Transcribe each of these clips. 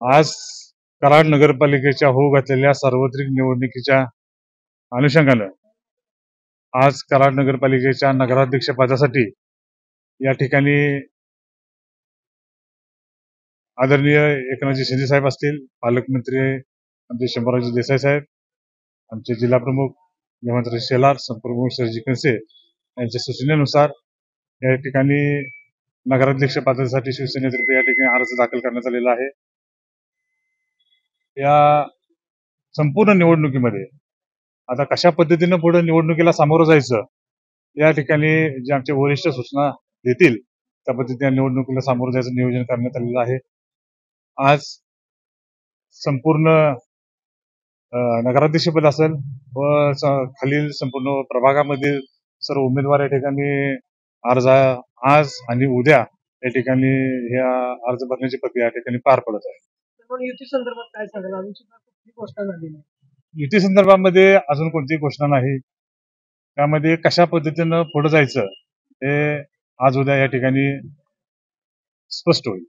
आज कराड नगरपालिकेच्या होऊ घातलेल्या सार्वत्रिक निवडणुकीच्या अनुषंगानं आज कराड नगरपालिकेच्या नगराध्यक्ष पदासाठी या ठिकाणी आदरणीय एकनाथजी शिंदे साहेब असतील, पालकमंत्री आमचे शंभूराज देसाई साहेब, आमचे जिल्हा प्रमुख हेमंतराज शेलार, संप्रमुख सरजी कणसे यांच्या सूचनेनुसार या ठिकाणी नगराध्यक्ष पदासाठी शिवसेनेतर्फे या ठिकाणी अर्ज दाखल करण्यात आलेला आहे. या संपूर्ण निवडणुकीमध्ये आता कशा पद्धतीनं पुढे निवडणुकीला सामोरं जायचं या ठिकाणी जे आमचे वरिष्ठ सूचना देतील त्या पद्धतीने निवडणुकीला सामोरं जायचं नियोजन करण्यात आलेलं आहे. आज संपूर्ण नगराध्यक्षपद असेल व खालील संपूर्ण प्रभागामध्ये सर्व उमेदवार या ठिकाणी अर्ज आज आणि उद्या या ठिकाणी ह्या अर्ज भरण्याची प्रक्रिया या ठिकाणी पार पडत आहे. युती संदर्भात काय सांगाल? अजून सुद्धा कुठली घोषणा झाली नाही. युती संदर्भामध्ये अजून कोणतीही घोषणा नाही. त्यामध्ये कशा पद्धतीनं पुढे जायचं हे आज उद्या या ठिकाणी स्पष्ट होईल.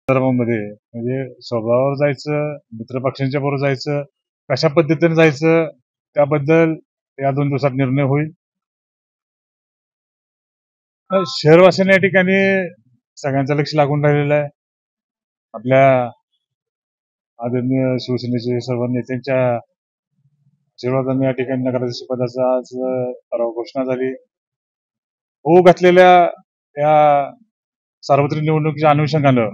संदर्भामध्ये म्हणजे स्वभावावर जायचं, मित्रपक्षांच्या बरोबर जायचं, कशा पद्धतीने जायचं त्याबद्दल या 2 दिवसात निर्णय होईल. शहरवासियांना या ठिकाणी सगळ्यांचं लक्ष लागून राहिलेलं आहे. आपल्या आदरणीय शिवसेनेचे सर्व नेत्यांच्या आशीर्वादाने या ठिकाणी नगराध्यक्ष पदाचा आज परवा घोषणा झाली. होऊ घातलेल्या या सार्वत्रिक निवडणुकीच्या अनुषंगानं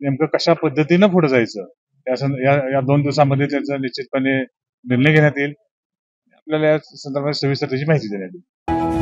नेमकं कशा पद्धतीनं पुढे जायचं या 2 दिवसामध्ये त्याचा निश्चितपणे निर्णय घेण्यात येईल. आपल्याला या संदर्भात सविस्तर त्याची माहिती देण्यात येईल.